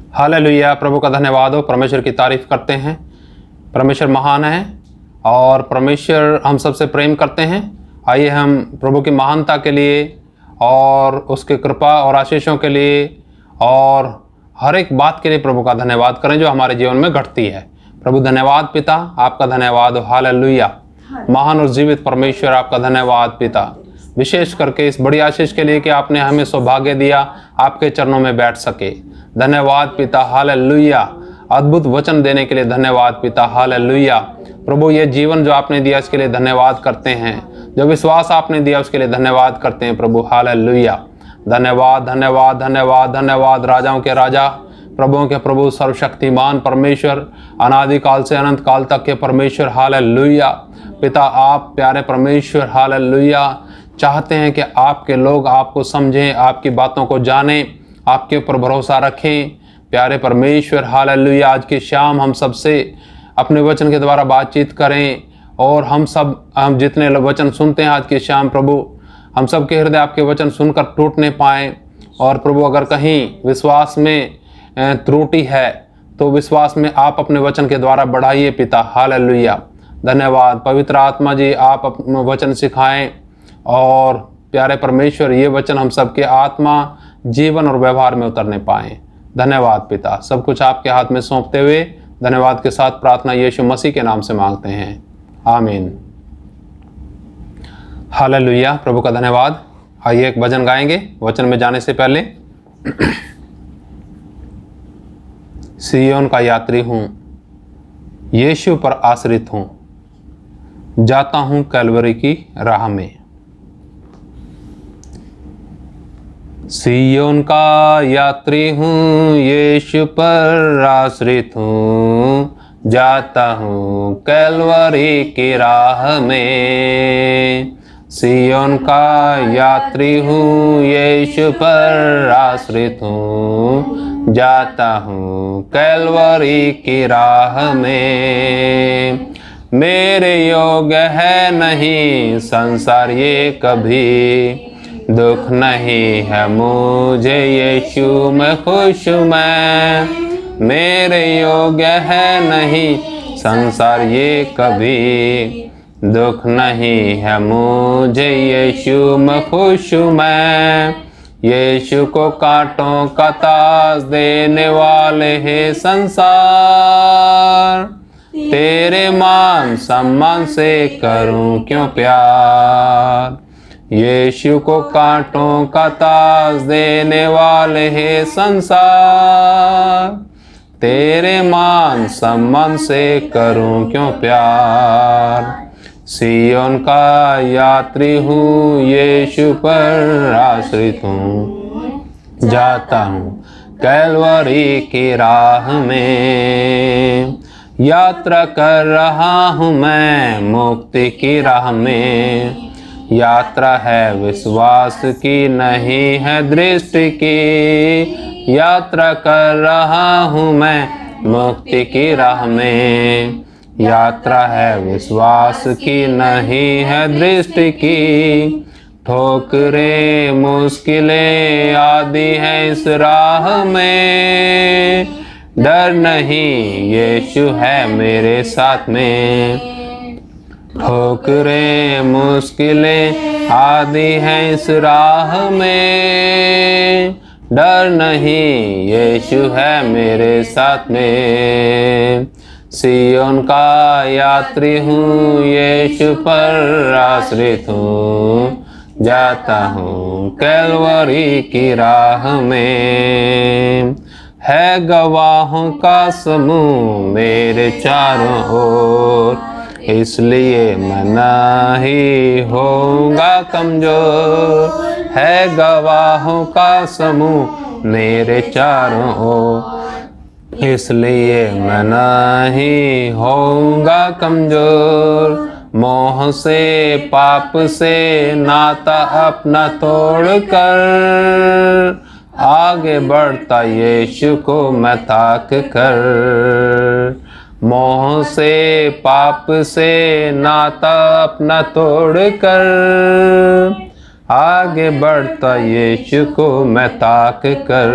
Hallelujah. प्रभु का धन्यवाद हो। परमेश्वर की तारीफ करते हैं। परमेश्वर महान है और परमेश्वर हम सबसे प्रेम करते हैं। आइए हम प्रभु की महानता के लिए और उसके कृपा और आशीषों के लिए और हर एक बात के लिए प्रभु का धन्यवाद करें जो हमारे जीवन में घटती है। प्रभु धन्यवाद पिता, आपका धन्यवाद हो। हालेलुया। महान और जीवित परमेश्वर, आपका धन्यवाद पिता, विशेष करके इस बड़ी आशीष के लिए कि आपने हमें सौभाग्य दिया आपके चरणों में बैठ सके। धन्यवाद पिता। हालेलुया। अद्भुत वचन देने के लिए धन्यवाद पिता। हालेलुया। प्रभु ये जीवन जो आपने दिया इसके लिए धन्यवाद करते हैं। जो विश्वास आपने दिया उसके लिए धन्यवाद करते हैं प्रभु। हालेलुया। धन्यवाद धन्यवाद धन्यवाद धन्यवाद। राजाओं के राजा, प्रभुओं के प्रभु, सर्वशक्तिमान परमेश्वर, अनादिकाल से अनंत काल तक के परमेश्वर। हालेलुया। पिता आप प्यारे परमेश्वर, हालेलुया, चाहते हैं कि आपके लोग आपको समझें, आपकी बातों को जानें, आपके ऊपर भरोसा रखें। प्यारे परमेश्वर, हालेलुया, आज की शाम हम सबसे अपने वचन के द्वारा बातचीत करें और हम जितने वचन सुनते हैं आज की शाम प्रभु, हम सब के हृदय आपके वचन सुनकर टूटने पाएँ। और प्रभु अगर कहीं विश्वास में त्रुटि है तो विश्वास में आप अपने वचन के द्वारा बढ़ाइए पिता। हालेलुया। धन्यवाद पवित्र आत्मा जी, आप अपना वचन सिखाएं और प्यारे परमेश्वर ये वचन हम सबके आत्मा, जीवन और व्यवहार में उतरने पाएं। धन्यवाद पिता। सब कुछ आपके हाथ में सौंपते हुए धन्यवाद के साथ प्रार्थना यीशु मसीह के नाम से मांगते हैं, आमीन। हालेलुया। प्रभु का धन्यवाद। आइए एक भजन गाएंगे वचन में जाने से पहले। सिय्योन का यात्री हूँ, यीशु पर आश्रित हूँ, जाता हूँ कैलवरी की राह में। सिय्योन का यात्री हूँ, यीशु पर आश्रित हूँ, जाता हूँ कैलवरी की राह में। सिय्योन का यात्री हूँ, यीशु पर आश्रित हूँ, जाता हूँ कैलवरी की राह में। मेरे योग्य है नहीं संसार ये कभी, दुख नहीं है मुझे यीशु में खुश मैं। मेरे योग्य है नहीं संसार ये कभी, दुख नहीं है मुझे यीशु में खुश मैं। यीशु को कांटों का ताज देने वाले हैं संसार, तेरे मान सम्मान से करूं क्यों प्यार। यीशु को कांटों का ताज देने वाले हैं संसार, तेरे मान सम्मान से करूं क्यों प्यार। सिय्योन का यात्री हूँ, यीशु पर आश्रित हूँ, जाता हूँ कैलवरी की राह में। यात्रा कर रहा हूँ मैं मुक्ति की राह में। यात्रा है विश्वास की, नहीं है दृष्टि की। यात्रा कर रहा हूँ मैं मुक्ति की राह में। यात्रा है विश्वास की, नहीं है दृष्टि की। ठोकरें मुश्किलें आदि हैं इस राह में, डर नहीं यीशु है मेरे साथ में। ठोकरें मुश्किलें आदि हैं इस राह में, डर नहीं यीशु है मेरे साथ में। सिय्योन का यात्री हूँ, यीशु पर आश्रित हूँ, जाता हूँ कैलवरी की राह में। है गवाहों का समूह मेरे चारों ओर, इसलिए मैं नहीं होऊंगा कमजोर। है गवाहों का समूह मेरे चारों ओर, इसलिए मैं नहीं होऊंगा कमजोर। मोह से पाप से नाता अपना तोड़कर, आगे बढ़ता यीशु को मैं ताक कर। मोह से पाप से नाता अपना तोड़कर, आगे बढ़ता यीशु को मैं ताक कर।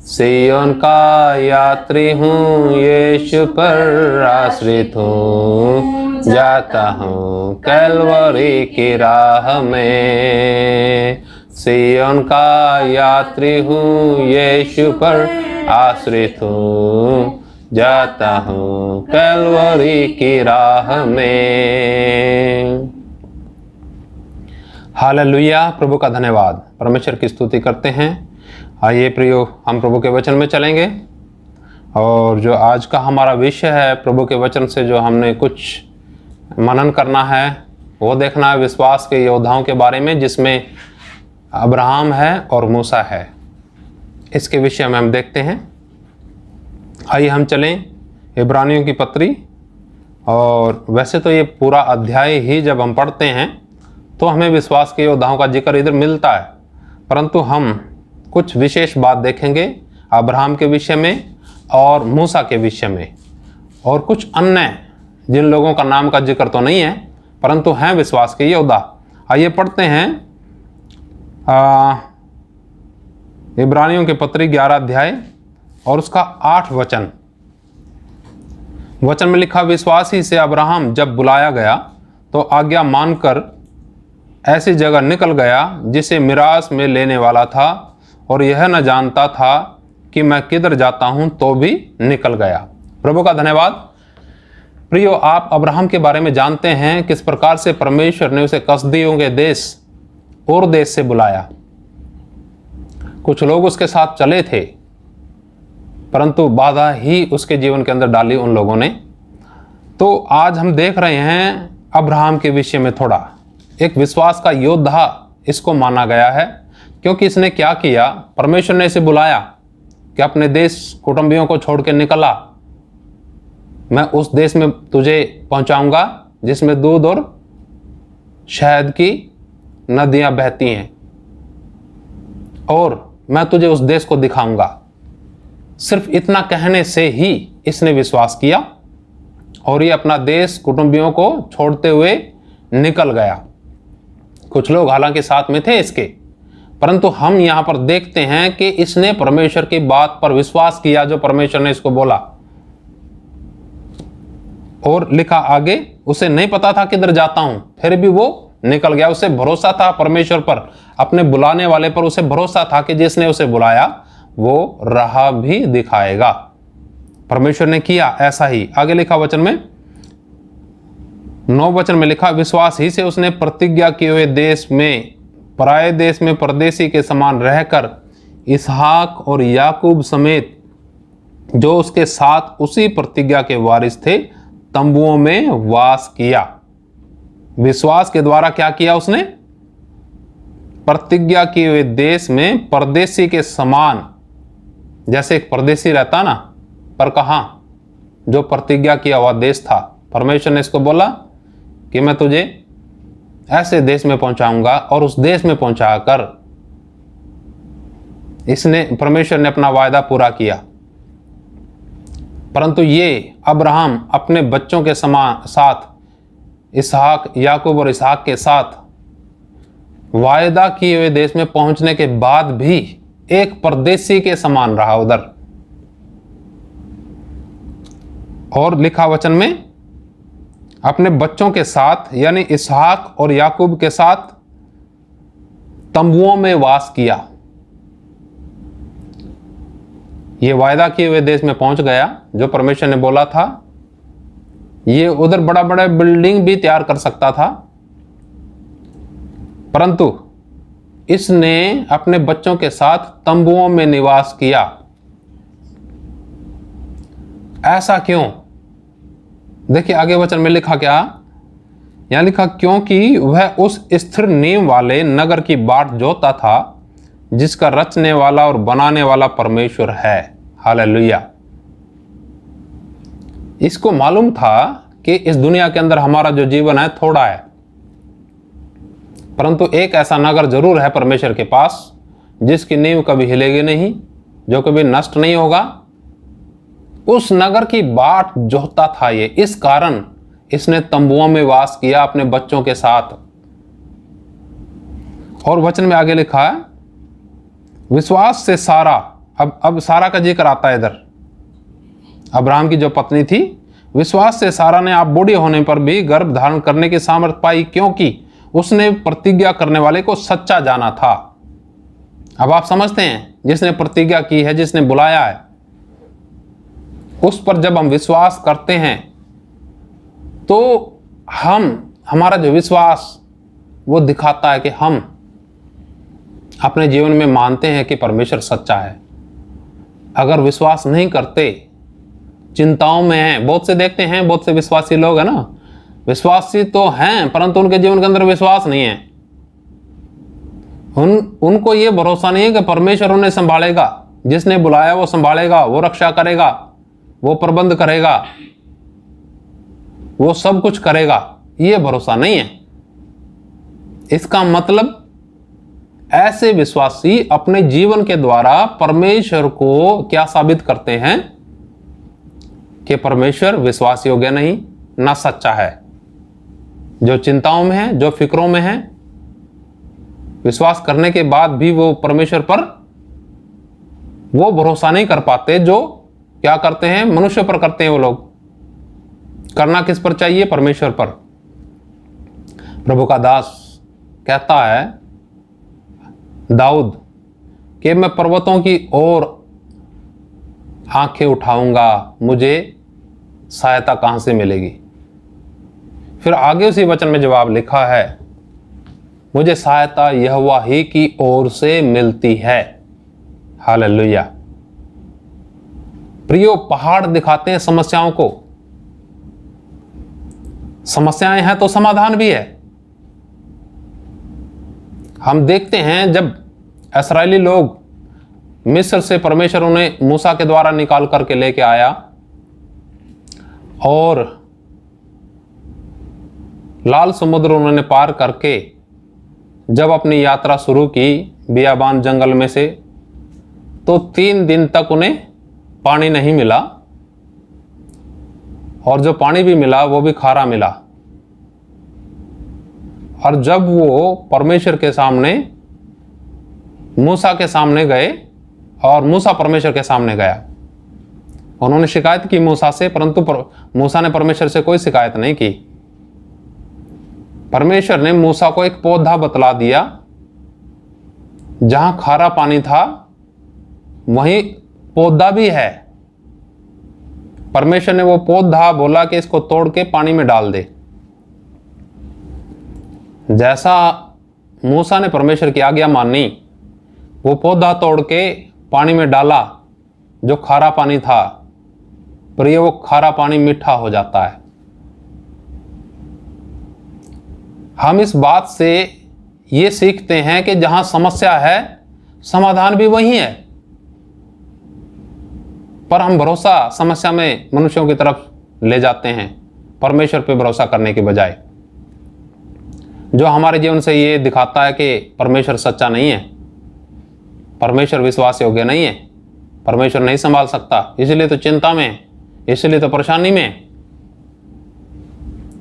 सिय्योन का यात्री हूँ, यीशु पर आश्रित हूँ, जाता हूँ कैलवरी की राह में। सिय्योन का यात्री हूँ, यीशु पर आश्रित हूँ, जाता हूँ कैलवरी की राह में। हालेलुया, प्रभु का धन्यवाद। परमेश्वर की स्तुति करते हैं। आइए प्रियो, हम प्रभु के वचन में चलेंगे और जो आज का हमारा विषय है, प्रभु के वचन से जो हमने कुछ मनन करना है, वो देखना है विश्वास के योद्धाओं के बारे में, जिसमें अब्राहम है और मूसा है। इसके विषय में हम देखते हैं। आइए हम चलें इब्रानियों की पत्री। और वैसे तो ये पूरा अध्याय ही जब हम पढ़ते हैं तो हमें विश्वास के योद्धाओं का जिक्र इधर मिलता है, परंतु हम कुछ विशेष बात देखेंगे अब्राहम के विषय में और मूसा के विषय में, और कुछ अन्य जिन लोगों का नाम का जिक्र तो नहीं है परंतु हैं विश्वास के योद्धा। आइए पढ़ते हैं इब्रानियों के पत्री 11 अध्याय और उसका 8 वचन। वचन में लिखा, विश्वास ही से अब्राहम जब बुलाया गया तो आज्ञा मानकर ऐसी जगह निकल गया जिसे मिरास में लेने वाला था, और यह न जानता था कि मैं किधर जाता हूं, तो भी निकल गया। प्रभु का धन्यवाद। प्रियो, आप अब्राहम के बारे में जानते हैं किस प्रकार से परमेश्वर ने उसे कसदियों के देश और देश से बुलाया। कुछ लोग उसके साथ चले थे, परंतु बाधा ही उसके जीवन के अंदर डाली उन लोगों ने। तो आज हम देख रहे हैं अब्राहम के विषय में थोड़ा। एक विश्वास का योद्धा इसको माना गया है, क्योंकि इसने क्या किया, परमेश्वर ने इसे बुलाया कि अपने देश कुटुंबियों को छोड़ के निकला, मैं उस देश में तुझे पहुंचाऊंगा जिसमें दूध और शहद की नदियां बहती हैं, और मैं तुझे उस देश को दिखाऊंगा। सिर्फ इतना कहने से ही इसने विश्वास किया और ये अपना देश कुटुंबियों को छोड़ते हुए निकल गया। कुछ लोग हालांकि साथ में थे इसके, परंतु हम यहां पर देखते हैं कि इसने परमेश्वर की बात पर विश्वास किया जो परमेश्वर ने इसको बोला। और लिखा आगे, उसे नहीं पता था किधर जाता हूं, फिर भी वो निकल गया। उसे भरोसा था परमेश्वर पर, अपने बुलाने वाले पर उसे भरोसा था कि जिसने उसे बुलाया वो राह भी दिखाएगा। परमेश्वर ने किया ऐसा ही। आगे लिखा वचन में 9 वचन में लिखा, विश्वास ही से उसने प्रतिज्ञा किए हुए देश में, पराये देश में परदेसी के समान रहकर इसहाक और याकूब समेत जो उसके साथ उसी प्रतिज्ञा के वारिस थे, तंबुओं में वास किया। विश्वास के द्वारा क्या किया उसने? प्रतिज्ञा किए हुए देश में परदेसी के समान, जैसे एक परदेसी रहता ना, पर कहां? जो प्रतिज्ञा किया हुआ देश था। परमेश्वर ने इसको बोला कि मैं तुझे ऐसे देश में पहुंचाऊंगा, और उस देश में पहुंचाकर इसने, परमेश्वर ने अपना वायदा पूरा किया। परंतु ये अब्राहम अपने बच्चों के साथ, इसहाक, याकूब और इसहाक के साथ वायदा किए हुए देश में पहुंचने के बाद भी एक परदेसी के समान रहा उधर। और लिखा वचन में, अपने बच्चों के साथ यानी इसहाक और याकूब के साथ तंबुओं में वास किया। ये वायदा किए हुए देश में पहुंच गया जो परमेश्वर ने बोला था। ये उधर बड़ा बड़ा बिल्डिंग भी तैयार कर सकता था, परंतु इसने अपने बच्चों के साथ तंबुओं में निवास किया। ऐसा क्यों? देखिए आगे वचन में लिखा क्या? यहां लिखा, क्योंकि वह उस स्थिर नींव वाले नगर की बाट जोता था जिसका रचने वाला और बनाने वाला परमेश्वर है। हालेलुया। इसको मालूम था कि इस दुनिया के अंदर हमारा जो जीवन है थोड़ा है, परंतु एक ऐसा नगर जरूर है परमेश्वर के पास जिसकी नींव कभी हिलेगी नहीं, जो कभी नष्ट नहीं होगा। उस नगर की बाट जोहता था ये, इस कारण इसने तंबुओं में वास किया अपने बच्चों के साथ। और वचन में आगे लिखा है, विश्वास से सारा अब सारा का जिक्र आता है इधर। अब्राहम की जो पत्नी थी, विश्वास से सारा ने आप बूढ़ी होने पर भी गर्भ धारण करने की सामर्थ पाई, क्योंकि उसने प्रतिज्ञा करने वाले को सच्चा जाना था। अब आप समझते हैं, जिसने प्रतिज्ञा की है, जिसने बुलाया है, उस पर जब हम विश्वास करते हैं तो हमारा जो विश्वास वो दिखाता है कि हम अपने जीवन में मानते हैं कि परमेश्वर सच्चा है। अगर विश्वास नहीं करते, चिंताओं में हैं, बहुत से देखते हैं, बहुत से विश्वासी लोग हैं ना, विश्वासी तो हैं परंतु उनके जीवन के अंदर विश्वास नहीं है। उनको ये भरोसा नहीं है कि परमेश्वर उन्हें संभालेगा, जिसने बुलाया वो संभालेगा, वो रक्षा करेगा, वो प्रबंध करेगा, वो सब कुछ करेगा, ये भरोसा नहीं है। इसका मतलब ऐसे विश्वासी अपने जीवन के द्वारा परमेश्वर को क्या साबित करते हैं कि परमेश्वर विश्वास योग्य नहीं, ना सच्चा है। जो चिंताओं में है, जो फिक्रों में है, विश्वास करने के बाद भी वो परमेश्वर पर वो भरोसा नहीं कर पाते जो क्या करते हैं, मनुष्य पर करते हैं। वो लोग करना किस पर चाहिए? परमेश्वर पर। प्रभु का दास कहता है दाऊद कि मैं पर्वतों की ओर आंखें उठाऊंगा, मुझे सहायता कहां से मिलेगी। फिर आगे उसी वचन में जवाब लिखा है, मुझे सहायता यहोवा ही की ओर से मिलती है। हालेलुया। प्रियो, पहाड़ दिखाते हैं समस्याओं को। समस्याएं हैं तो समाधान भी है। हम देखते हैं जब इस्राएली लोग मिस्र से परमेश्वर उन्हें मूसा के द्वारा निकाल करके लेके आया और लाल समुद्र उन्होंने पार करके जब अपनी यात्रा शुरू की बियाबान जंगल में से, तो 3 दिन तक उन्हें पानी नहीं मिला, और जो पानी भी मिला वो भी खारा मिला। और जब वो परमेश्वर के सामने, मूसा के सामने गए और मूसा परमेश्वर के सामने गया, उन्होंने शिकायत की मूसा से, परंतु मूसा ने परमेश्वर से कोई शिकायत नहीं की। परमेश्वर ने मूसा को एक पौधा बतला दिया, जहां खारा पानी था वहीं पौधा भी है। परमेश्वर ने वो पौधा बोला कि इसको तोड़ के पानी में डाल दे। जैसा मूसा ने परमेश्वर की आज्ञा मानी, वो पौधा तोड़ के पानी में डाला, जो खारा पानी था, पर ये वो खारा पानी मीठा हो जाता है। हम इस बात से ये सीखते हैं कि जहां समस्या है समाधान भी वही है, पर हम भरोसा समस्या में मनुष्यों की तरफ ले जाते हैं, परमेश्वर पे भरोसा करने के बजाय। जो हमारे जीवन से ये दिखाता है कि परमेश्वर सच्चा नहीं है, परमेश्वर विश्वास योग्य नहीं है, परमेश्वर नहीं संभाल सकता, इसलिए तो चिंता में, इसलिए तो परेशानी में,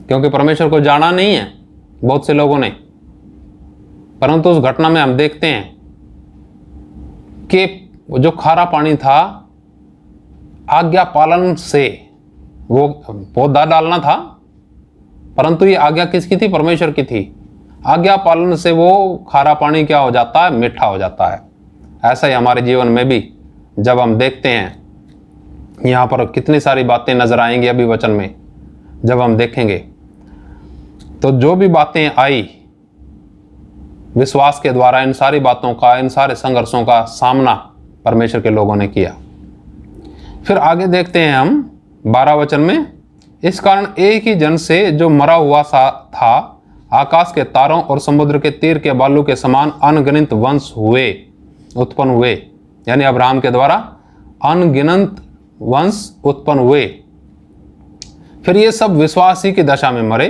क्योंकि परमेश्वर को जाना नहीं है बहुत से लोगों ने। परंतु उस घटना में हम देखते हैं कि जो खारा पानी था, आज्ञा पालन से वो पौधा डालना था, परंतु ये आज्ञा किसकी थी? परमेश्वर की थी। आज्ञा पालन से वो खारा पानी क्या हो जाता है? मीठा हो जाता है। ऐसा ही हमारे जीवन में भी जब हम देखते हैं, यहाँ पर कितनी सारी बातें नजर आएंगी अभी वचन में जब हम देखेंगे, तो जो भी बातें आई विश्वास के द्वारा, इन सारी बातों का, इन सारे संघर्षों का सामना परमेश्वर के लोगों ने किया। फिर आगे देखते हैं हम 12 वचन में, इस कारण एक ही जन से जो मरा हुआ सा था, आकाश के तारों और समुद्र के तीर के बालू के समान अनगिनत वंश उत्पन्न हुए। यानी अब्राहम के द्वारा अनगिनत वंश उत्पन्न हुए। फिर ये सब विश्वासी की दशा में मरे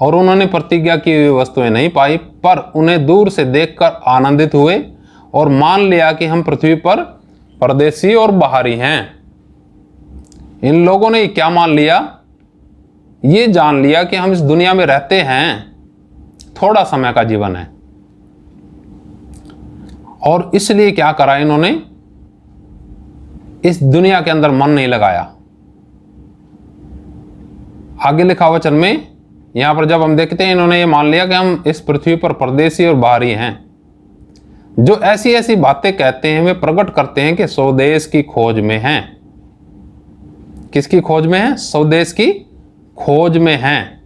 और उन्होंने प्रतिज्ञा की हुई वस्तुएं नहीं पाई, पर उन्हें दूर से देखकर आनंदित हुए और मान लिया कि हम पृथ्वी पर परदेसी और बाहरी हैं। इन लोगों ने क्या मान लिया? ये जान लिया कि हम इस दुनिया में रहते हैं, थोड़ा समय का जीवन है, और इसलिए क्या करा इन्होंने? इस दुनिया के अंदर मन नहीं लगाया। आगे लिखा वचन में यहां पर जब हम देखते हैं, इन्होंने ये मान लिया कि हम इस पृथ्वी पर परदेसी और बाहरी हैं। जो ऐसी ऐसी बातें कहते हैं वे प्रकट करते हैं कि स्वदेश की खोज में हैं। किसकी खोज में हैं? स्वदेश की खोज में हैं।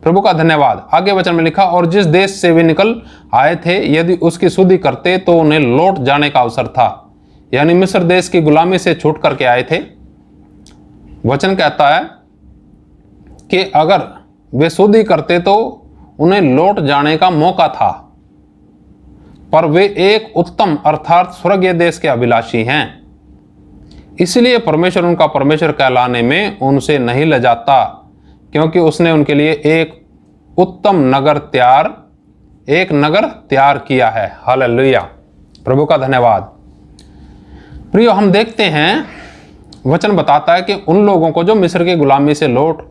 प्रभु का धन्यवाद। आगे वचन में लिखा, और जिस देश से वे निकल आए थे यदि उसकी शुद्धि करते तो उन्हें लौट जाने का अवसर था। यानी मिस्र देश की गुलामी से छूट करके आए थे। वचन कहता है कि अगर वे शुद्धि करते तो उन्हें लौट जाने का मौका था, पर वे एक उत्तम अर्थात स्वर्गीय देश के अभिलाषी हैं। इसलिए परमेश्वर उनका परमेश्वर कहलाने में उनसे नहीं लजाता, क्योंकि उसने उनके लिए एक उत्तम नगर तैयार किया है। हालेलुया, प्रभु का धन्यवाद। प्रियो, हम देखते हैं वचन बताता है कि उन लोगों को जो मिस्र की गुलामी से लौट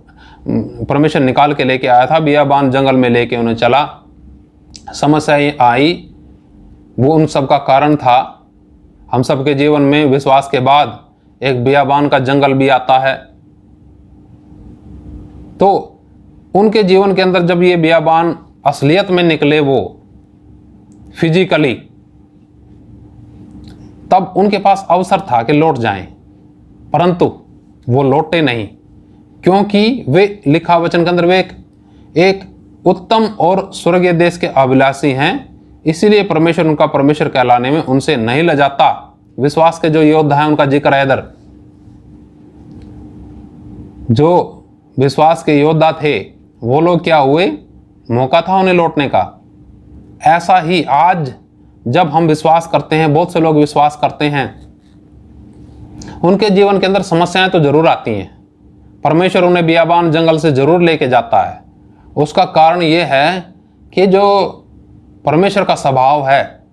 परमेश्वर निकाल के लेके आया था, बियाबान जंगल में लेके उन्हें चला, समस्याएं आई, वो उन सब का कारण था। हम सब के जीवन में विश्वास के बाद एक बियाबान का जंगल भी आता है। तो उनके जीवन के अंदर जब ये बियाबान असलियत में निकले, वो फिजिकली, तब उनके पास अवसर था कि लौट जाएं, परंतु वो लौटे नहीं, क्योंकि वे लिखा वचन के अंदर वे एक उत्तम और स्वर्गीय देश के अभिलाषी हैं। इसीलिए परमेश्वर उनका परमेश्वर कहलाने में उनसे नहीं लजाता। विश्वास के जो योद्धा हैं उनका जिक्र है इधर। जो विश्वास के योद्धा थे वो लोग क्या हुए? मौका था उन्हें लौटने का। ऐसा ही आज जब हम विश्वास करते हैं, बहुत से लोग विश्वास करते हैं, उनके जीवन के अंदर समस्याएं तो जरूर आती हैं। परमेश्वर उन्हें बियाबान जंगल से जरूर लेके जाता है। उसका कारण यह है कि जो परमेश्वर का स्वभाव है,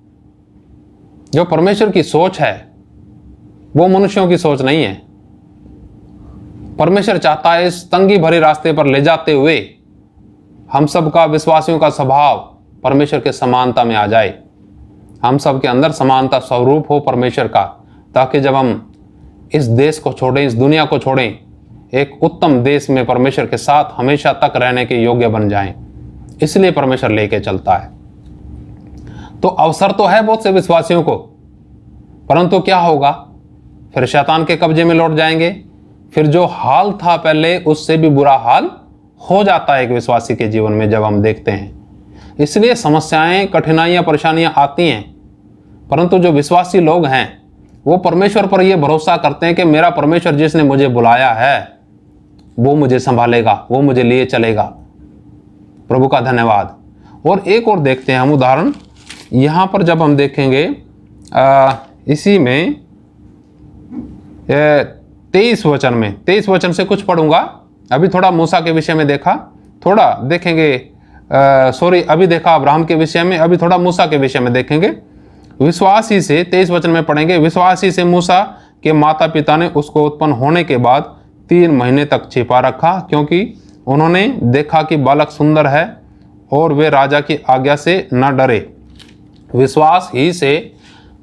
जो परमेश्वर की सोच है, वो मनुष्यों की सोच नहीं है। परमेश्वर चाहता है इस तंगी भरे रास्ते पर ले जाते हुए हम सब का, विश्वासियों का स्वभाव परमेश्वर के समानता में आ जाए। हम सब के अंदर समानता स्वरूप हो परमेश्वर का, ताकि जब हम इस देश को छोड़ें, इस दुनिया को छोड़ें, एक उत्तम देश में परमेश्वर के साथ हमेशा तक रहने के योग्य बन जाएं। इसलिए परमेश्वर लेके चलता है। तो अवसर तो है बहुत से विश्वासियों को, परंतु क्या होगा? फिर शैतान के कब्जे में लौट जाएंगे। फिर जो हाल था पहले, उससे भी बुरा हाल हो जाता है एक विश्वासी के जीवन में जब हम देखते हैं। इसलिए समस्याएं, कठिनाइयां, परेशानियां आती हैं, परंतु जो विश्वासी लोग हैं वो परमेश्वर पर यह भरोसा करते हैं कि मेरा परमेश्वर जिसने मुझे बुलाया है वो मुझे संभालेगा, वो मुझे लिए चलेगा। प्रभु का धन्यवाद। और एक और देखते हैं हम उदाहरण यहाँ पर, जब हम देखेंगे इसी में 23 वचन से कुछ पढ़ूंगा। अभी थोड़ा मूसा के विषय में देखा, थोड़ा देखेंगे, अभी देखा अब्राहम के विषय में, अभी थोड़ा मूसा के विषय में देखेंगे। विश्वास ही से 23 वचन में पढ़ेंगे, विश्वास ही से मूसा के माता पिता ने उसको उत्पन्न होने के बाद 3 महीने तक छिपा रखा, क्योंकि उन्होंने देखा कि बालक सुंदर है और वे राजा की आज्ञा से न डरे। विश्वास ही से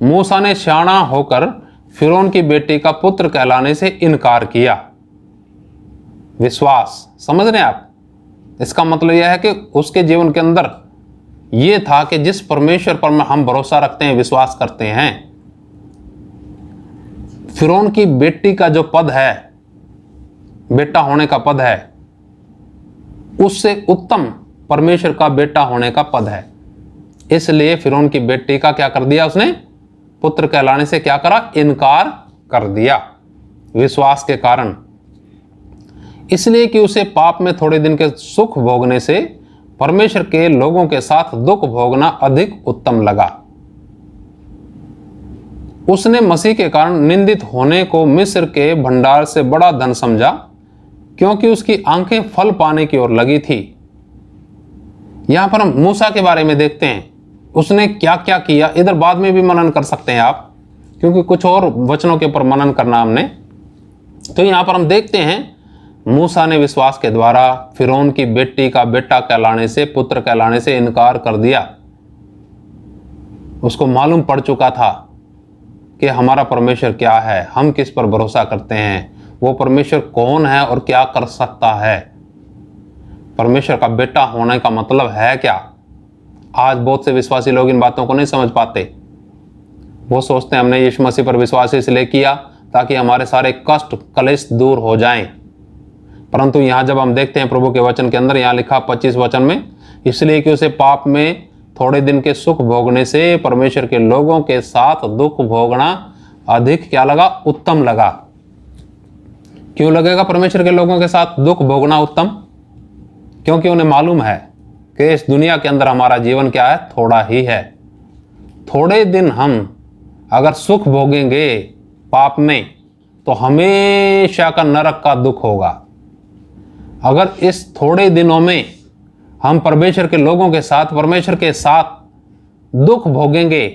मूसा ने शाना होकर फिरौन की बेटी का पुत्र कहलाने से इनकार किया। विश्वास, समझ रहे हैं आप? इसका मतलब यह है कि उसके जीवन के अंदर यह था कि जिस परमेश्वर पर हम भरोसा रखते हैं, विश्वास करते हैं, फिरौन की बेटी का जो पद है, बेटा होने का पद है, उससे उत्तम परमेश्वर का बेटा होने का पद है। इसलिए फिरौन की बेटी का क्या कर दिया? उसने पुत्र कहलाने से क्या करा? इनकार कर दिया, विश्वास के कारण। इसलिए कि उसे पाप में थोड़े दिन के सुख भोगने से परमेश्वर के लोगों के साथ दुख भोगना अधिक उत्तम लगा। उसने मसीह के कारण निंदित होने को मिस्र के भंडार से बड़ा धन समझा, क्योंकि उसकी आंखें फल पाने की ओर लगी थी। यहां पर हम मूसा के बारे में देखते हैं, उसने क्या क्या किया। इधर बाद में भी मनन कर सकते हैं आप, क्योंकि कुछ और वचनों के ऊपर मनन करना हमने। तो यहां पर हम देखते हैं मूसा ने विश्वास के द्वारा फिरौन की बेटी का बेटा कहलाने से, पुत्र कहलाने से इनकार कर दिया। उसको मालूम पड़ चुका था कि हमारा परमेश्वर क्या है, हम किस पर भरोसा करते हैं, वो परमेश्वर कौन है और क्या कर सकता है। परमेश्वर का बेटा होने का मतलब है क्या। आज बहुत से विश्वासी लोग इन बातों को नहीं समझ पाते। वो सोचते हैं हमने यीशु मसीह पर विश्वास इसलिए किया ताकि हमारे सारे कष्ट कलेश दूर हो जाएं। परंतु यहाँ जब हम देखते हैं प्रभु के वचन के अंदर, यहाँ लिखा 25 वचन में, इसलिए कि उसे पाप में थोड़े दिन के सुख भोगने से परमेश्वर के लोगों के साथ दुख भोगना अधिक क्या लगा, उत्तम लगा। क्यों लगेगा परमेश्वर के लोगों के साथ दुख भोगना उत्तम? क्योंकि उन्हें मालूम है कि इस दुनिया के अंदर हमारा जीवन क्या है, थोड़ा ही है। थोड़े दिन हम अगर सुख भोगेंगे पाप में तो हमेशा का नरक का दुख होगा। अगर इस थोड़े दिनों में हम परमेश्वर के लोगों के साथ, परमेश्वर के साथ दुख भोगेंगे,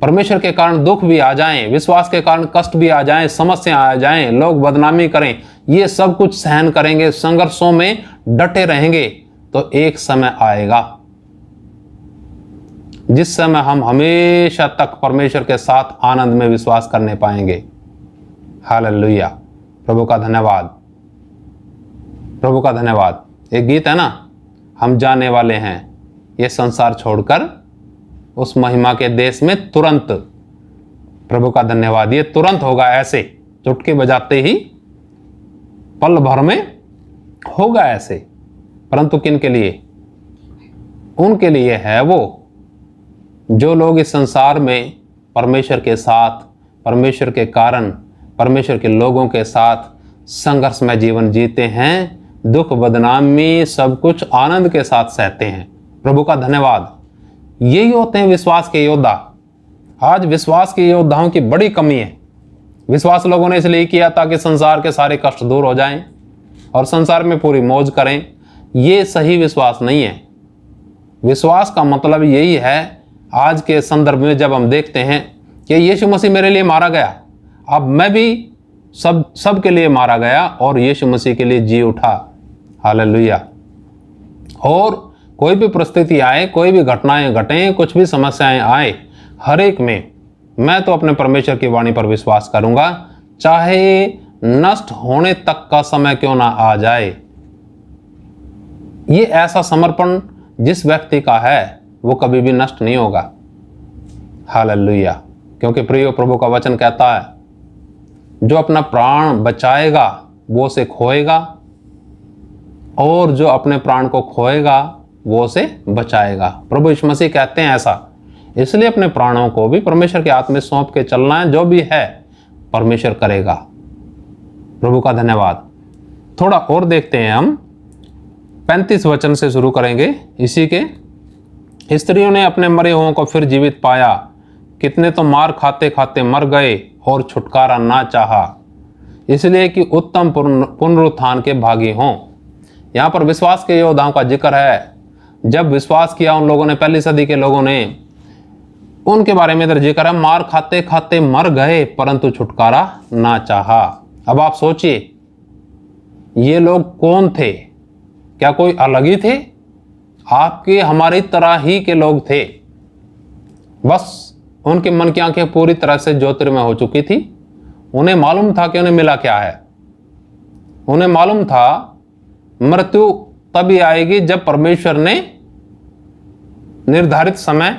परमेश्वर के कारण दुख भी आ जाएं, विश्वास के कारण कष्ट भी आ जाएं, समस्या आ जाएं, लोग बदनामी करें, ये सब कुछ सहन करेंगे, संघर्षों में डटे रहेंगे, तो एक समय आएगा जिस समय हम हमेशा तक परमेश्वर के साथ आनंद में विश्वास करने पाएंगे। हालेलुया, प्रभु का धन्यवाद, प्रभु का धन्यवाद। एक गीत है ना, हम जाने वाले हैं ये संसार छोड़कर उस महिमा के देश में तुरंत। प्रभु का धन्यवाद। ये तुरंत होगा, ऐसे चुटकी बजाते ही पल भर में होगा ऐसे। परंतु किन के लिए? उनके लिए है वो जो लोग इस संसार में परमेश्वर के साथ, परमेश्वर के कारण, परमेश्वर के लोगों के साथ संघर्ष में जीवन जीते हैं, दुख बदनामी सब कुछ आनंद के साथ सहते हैं। प्रभु का धन्यवाद। यही होते हैं विश्वास के योद्धा। आज विश्वास के योद्धाओं की बड़ी कमी है। विश्वास लोगों ने इसलिए किया ताकि संसार के सारे कष्ट दूर हो जाएं और संसार में पूरी मौज करें। ये सही विश्वास नहीं है। विश्वास का मतलब यही है, आज के संदर्भ में जब हम देखते हैं कि यीशु मसीह मेरे लिए मारा गया, अब मैं भी सब के लिए मारा गया और यीशु मसीह के लिए जी उठा। हालेलुया। और कोई भी परिस्थिति आए, कोई भी घटनाएं घटें, कुछ भी समस्याएं आए, हर एक में मैं तो अपने परमेश्वर की वाणी पर विश्वास करूंगा, चाहे नष्ट होने तक का समय क्यों ना आ जाए। ये ऐसा समर्पण जिस व्यक्ति का है वो कभी भी नष्ट नहीं होगा। हालेलुया। क्योंकि प्रियो, प्रभु का वचन कहता है, जो अपना प्राण बचाएगा वो उसे खोएगा, और जो अपने प्राण को खोएगा वो उसे बचाएगा। प्रभु यीशु मसीह कहते हैं ऐसा। इसलिए अपने प्राणों को भी परमेश्वर के हाथ में सौंप के चलना है। जो भी है परमेश्वर करेगा। प्रभु का धन्यवाद। थोड़ा और देखते हैं हम, 35 वचन से शुरू करेंगे इसी के। स्त्रियों ने अपने मरे हुओं को फिर जीवित पाया, कितने तो मार खाते खाते मर गए और छुटकारा ना चाहा, इसलिए कि उत्तम पुनरुत्थान के भागी हों। यहाँ पर विश्वास के योद्धाओं का जिक्र है। जब विश्वास किया उन लोगों ने, पहली सदी के लोगों ने, उनके बारे में इधर जिक्र है, मार खाते खाते मर गए परंतु छुटकारा ना चाहा। अब आप सोचिए, ये लोग कौन थे? क्या कोई अलग ही थे? आपके हमारी तरह ही के लोग थे। बस उनके मन की आंखें पूरी तरह से ज्योतिर्मय हो चुकी थी। उन्हें मालूम था कि उन्हें मिला क्या है। उन्हें मालूम था मृत्यु तभी आएगी जब परमेश्वर ने निर्धारित समय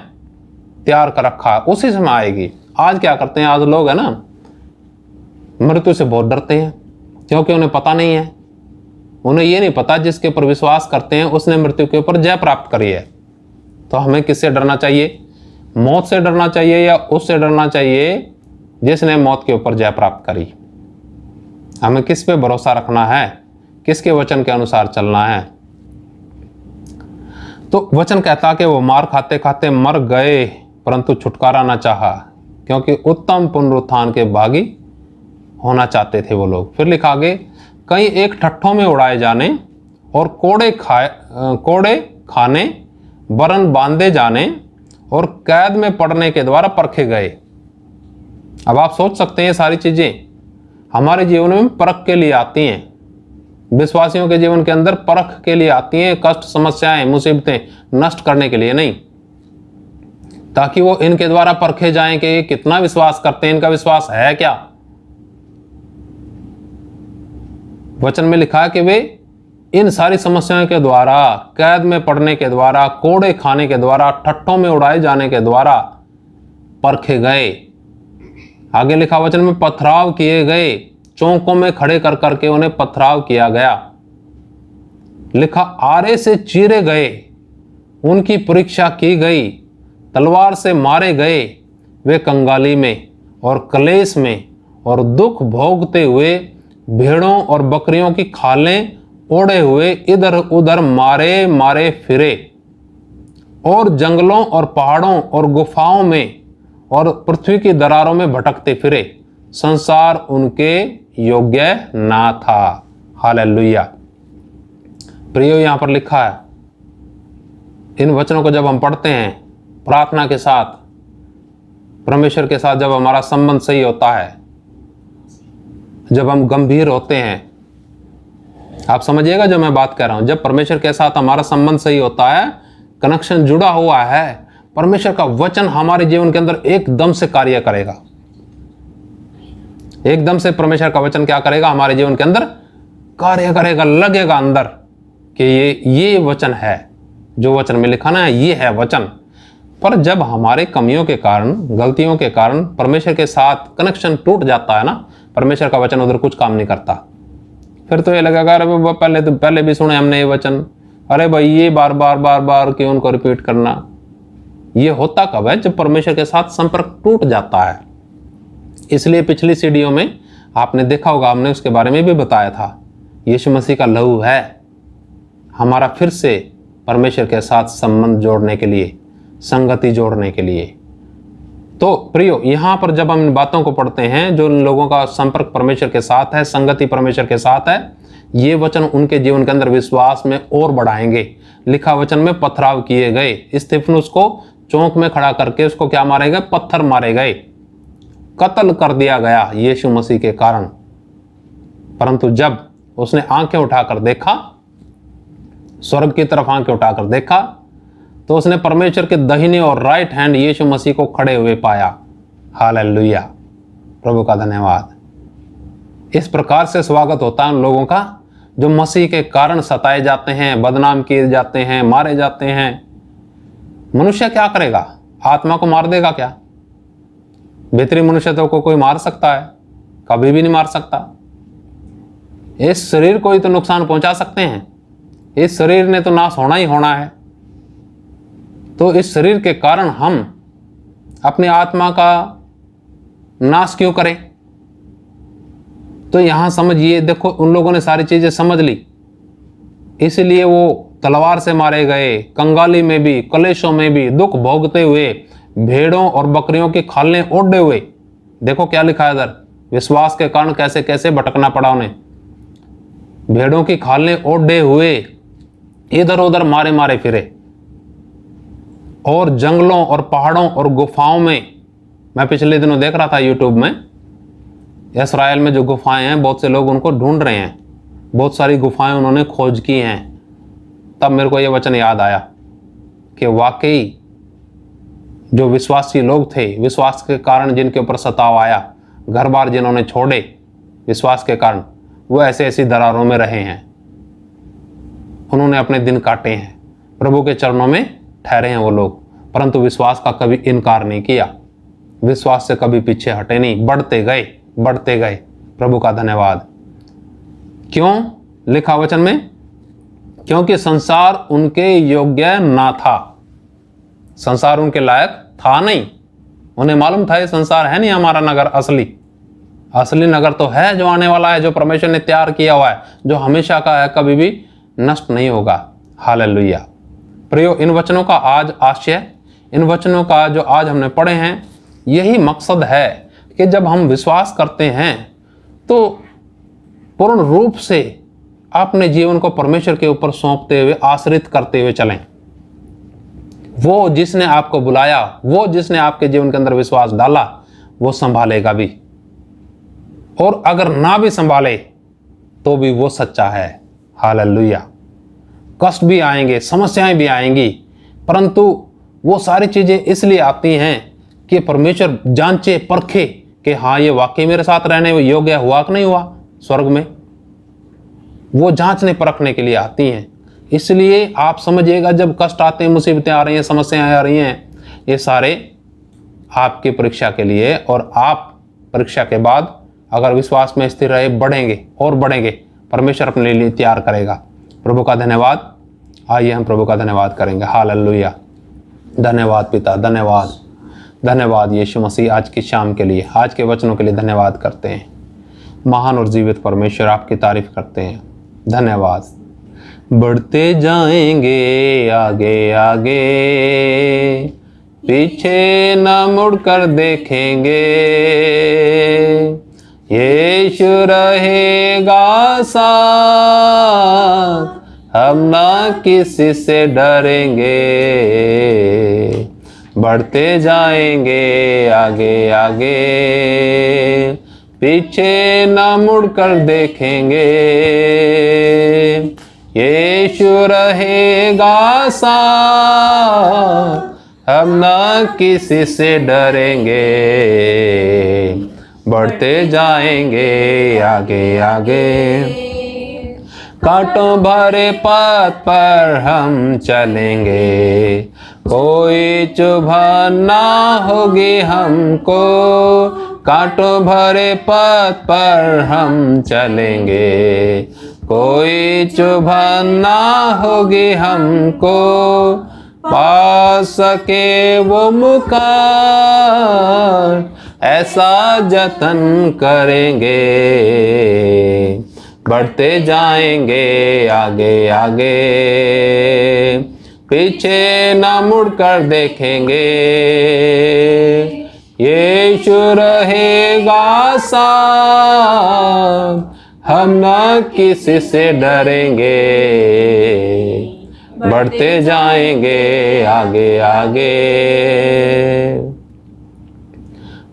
तैयार कर रखा है, उसी समय आएगी। आज क्या करते हैं, आज लोग है ना, मृत्यु से बहुत डरते हैं, क्योंकि उन्हें पता नहीं है। उन्हें ये नहीं पता जिसके ऊपर विश्वास करते हैं उसने मृत्यु के ऊपर जय प्राप्त करी है। तो हमें किससे डरना चाहिए? मौत से डरना चाहिए या उससे डरना चाहिए जिसने मौत के ऊपर जय प्राप्त करी? हमें किस पे भरोसा रखना है? किसके वचन के अनुसार चलना है? तो वचन कहता कि वो मार खाते खाते मर गए परंतु छुटकारा ना चाहा, क्योंकि उत्तम पुनरुत्थान के भागी होना चाहते थे वो लोग। फिर लिखा आगे, कहीं एक ठट्ठों में उड़ाए जाने और कोड़े खाने, बरन बांधे जाने और कैद में पड़ने के द्वारा परखे गए। अब आप सोच सकते हैं, सारी चीजें हमारे जीवन में परख के लिए आती हैं। विश्वासियों के जीवन के अंदर परख के लिए आती हैं। कष्ट, समस्याएं, मुसीबतें नष्ट करने के लिए नहीं। ताकि वो इनके द्वारा परखे जाएं कि ये कितना विश्वास करते हैं, इनका विश्वास है क्या। वचन में लिखा है कि वे इन सारी समस्याओं के द्वारा, कैद में पड़ने के द्वारा, कोड़े खाने के द्वारा, ठट्ठों में उड़ाए जाने के द्वारा परखे गए। आगे लिखा वचन में पथराव किए गए, चौकों में खड़े कर करके उन्हें पथराव किया गया। लिखा आरे से चीरे गए, उनकी परीक्षा की गई, तलवार से मारे गए। वे कंगाली में और कलेश में और दुख भोगते हुए भेड़ों और बकरियों की खालें ओढ़े हुए इधर उधर मारे मारे फिरे, और जंगलों और पहाड़ों और गुफाओं में और पृथ्वी की दरारों में भटकते फिरे। संसार उनके योग्य ना था। हालेलुया। प्रियो, यहां पर लिखा है, इन वचनों को जब हम पढ़ते हैं प्रार्थना के साथ, परमेश्वर के साथ जब हमारा संबंध सही होता है, जब हम गंभीर होते हैं, आप समझिएगा जो मैं बात कर रहा हूं, जब परमेश्वर के साथ हमारा संबंध सही होता है, कनेक्शन जुड़ा हुआ है, परमेश्वर का वचन हमारे जीवन के अंदर एकदम से कार्य करेगा। एकदम से परमेश्वर का वचन क्या करेगा, हमारे जीवन के अंदर कार्य करेगा। लगेगा अंदर कि ये वचन है, जो वचन में लिखा ना, ये है वचन। पर जब हमारे कमियों के कारण, गलतियों के कारण परमेश्वर के साथ कनेक्शन टूट जाता है ना, परमेश्वर का वचन उधर कुछ काम नहीं करता। फिर तो ये लगेगा अरे पहले भी सुने हमने ये वचन, अरे भाई ये बार बार क्यों उनको रिपीट करना। ये होता कब है, जब परमेश्वर के साथ संपर्क टूट जाता है। इसलिए पिछली सीढ़ियों में आपने देखा होगा, हमने उसके बारे में भी बताया था, यीशु मसीह का लहू है हमारा फिर से परमेश्वर के साथ संबंध जोड़ने के लिए, संगति जोड़ने के लिए। तो प्रियो, यहां पर जब हम इन बातों को पढ़ते हैं, जो लोगों का संपर्क परमेश्वर के साथ है, संगति परमेश्वर के साथ है, ये वचन उनके जीवन के अंदर विश्वास में और बढ़ाएंगे। लिखा वचन में पथराव किए गए, स्तिफनुस को चौक में खड़ा करके उसको क्या मारे गए, पत्थर मारे गए, कत्ल कर दिया गया यीशु मसीह के कारण। परंतु जब उसने आंखें उठाकर देखा, स्वर्ग की तरफ आंखें उठाकर देखा, तो उसने परमेश्वर के दाहिने और राइट हैंड यीशु मसीह को खड़े हुए पाया। हालेलुया, प्रभु का धन्यवाद। इस प्रकार से स्वागत होता है उन लोगों का जो मसीह के कारण सताए जाते हैं, बदनाम किए जाते हैं, मारे जाते हैं। मनुष्य क्या करेगा, आत्मा को मार देगा क्या? भीतरी मनुष्य को कोई मार सकता है? कभी भी नहीं मार सकता। इस शरीर को ही तो नुकसान पहुंचा सकते हैं, इस शरीर ने तो नाश होना ही होना है। तो इस शरीर के कारण हम अपनी आत्मा का नाश क्यों करें? तो यहां समझिए, देखो उन लोगों ने सारी चीजें समझ ली, इसलिए वो तलवार से मारे गए, कंगाली में भी, कलेशों में भी, दुख भोगते हुए, भेड़ों और बकरियों की खालें ओढ़े हुए। देखो क्या लिखा है इधर, विश्वास के कारण कैसे कैसे भटकना पड़ा उन्हें। भेड़ों की खालें ओढ़े हुए इधर उधर मारे मारे फिरे, और जंगलों और पहाड़ों और गुफाओं में। मैं पिछले दिनों देख रहा था यूट्यूब में, इस्राएल में जो गुफाएं हैं, बहुत से लोग उनको ढूंढ रहे हैं, बहुत सारी गुफाएं उन्होंने खोज की हैं। तब मेरे को ये वचन याद आया कि वाकई जो विश्वासी लोग थे, विश्वास के कारण जिनके ऊपर सताव आया, घर बार जिन्होंने छोड़े विश्वास के कारण, वो ऐसे ऐसी दरारों में रहे हैं, उन्होंने अपने दिन काटे हैं, प्रभु के चरणों में ठहरे हैं वो लोग। परंतु विश्वास का कभी इनकार नहीं किया, विश्वास से कभी पीछे हटे नहीं, बढ़ते गए बढ़ते गए। प्रभु का धन्यवाद। क्यों? लिखा वचन में, क्योंकि संसार उनके योग्य ना था। संसार उनके लायक था नहीं। उन्हें मालूम था ये संसार है नहीं हमारा नगर असली नगर तो है जो आने वाला है, जो परमेश्वर ने तैयार किया हुआ है, जो हमेशा का है, कभी भी नष्ट नहीं होगा। हालेलुया। प्रियो, इन वचनों का आज आशय, इन वचनों का जो आज हमने पढ़े हैं, यही मकसद है कि जब हम विश्वास करते हैं तो पूर्ण रूप से अपने जीवन को परमेश्वर के ऊपर सौंपते हुए, आश्रित करते हुए चलें। वो जिसने आपको बुलाया, वो जिसने आपके जीवन के अंदर विश्वास डाला, वो संभालेगा भी, और अगर ना भी संभाले तो भी वो सच्चा है। हालेलुया। कष्ट भी आएंगे, समस्याएं भी आएंगी, परंतु वो सारी चीज़ें इसलिए आती हैं कि परमेश्वर जांचे परखे कि हाँ ये वाकई मेरे साथ रहने योग्य हुआ कि नहीं हुआ स्वर्ग में। वो जांचने परखने के लिए आती हैं। इसलिए आप समझिएगा, जब कष्ट आते हैं, मुसीबतें आ रही हैं, समस्याएं आ रही हैं, ये सारे आपकी परीक्षा के लिए। और आप परीक्षा के बाद अगर विश्वास में स्थिर रहे, बढ़ेंगे और बढ़ेंगे, परमेश्वर अपने लिए तैयार करेगा। प्रभु का धन्यवाद। आइए हम प्रभु का धन्यवाद करेंगे। हालेलुया। धन्यवाद पिता, धन्यवाद, धन्यवाद यीशु मसीह, आज की शाम के लिए, आज के वचनों के लिए धन्यवाद करते हैं। महान और जीवित परमेश्वर, आपकी तारीफ करते हैं। धन्यवाद। बढ़ते जाएंगे आगे आगे, पीछे न मुड़कर देखेंगे, यीशु रहेगा साथ, हम ना किसी से डरेंगे। बढ़ते जाएंगे आगे आगे, पीछे न मुड़कर देखेंगे, यीशु रहेगा साथ, हम ना किसी से डरेंगे। बढ़ते जाएंगे आगे आगे, कांटों भरे पथ पर हम चलेंगे, कोई चुभन ना होगी हमको। कांटों भरे पथ पर हम चलेंगे, कोई चुभन ना होगी हमको। पा सके वो मुकाम, ऐसा जतन करेंगे। बढ़ते जाएंगे आगे आगे, पीछे न मुड़कर देखेंगे, यीशु रहेगा साथ, हम न किसी से डरेंगे। बढ़ते जाएंगे आगे आगे।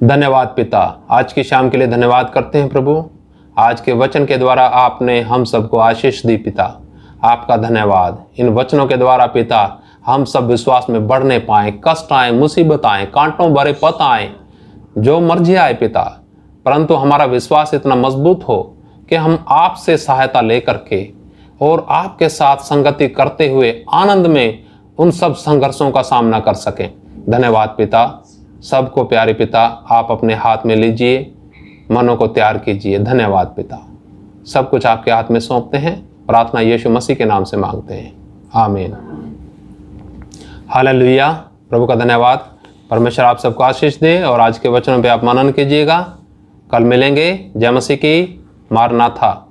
धन्यवाद पिता, आज की शाम के लिए धन्यवाद करते हैं प्रभु। आज के वचन के द्वारा आपने हम सबको आशीष दी पिता, आपका धन्यवाद। इन वचनों के द्वारा पिता हम सब विश्वास में बढ़ने पाएं। कष्ट आए, मुसीबत आए, कांटों भरे पथ आए, जो मर्जी आए पिता, परंतु हमारा विश्वास इतना मजबूत हो कि हम आपसे सहायता लेकर के और आपके साथ संगति करते हुए आनंद में उन सब संघर्षों का सामना कर सकें। धन्यवाद पिता। सबको प्यारे पिता आप अपने हाथ में लीजिए, मनों को तैयार कीजिए। धन्यवाद पिता। सब कुछ आपके हाथ में सौंपते हैं। प्रार्थना यीशु मसीह के नाम से मांगते हैं, आमीन। हालेलुया। प्रभु का धन्यवाद। परमेश्वर आप सबको आशीष दे और आज के वचनों पे आप मनन कीजिएगा। कल मिलेंगे। जय मसीह की। मारनाथा।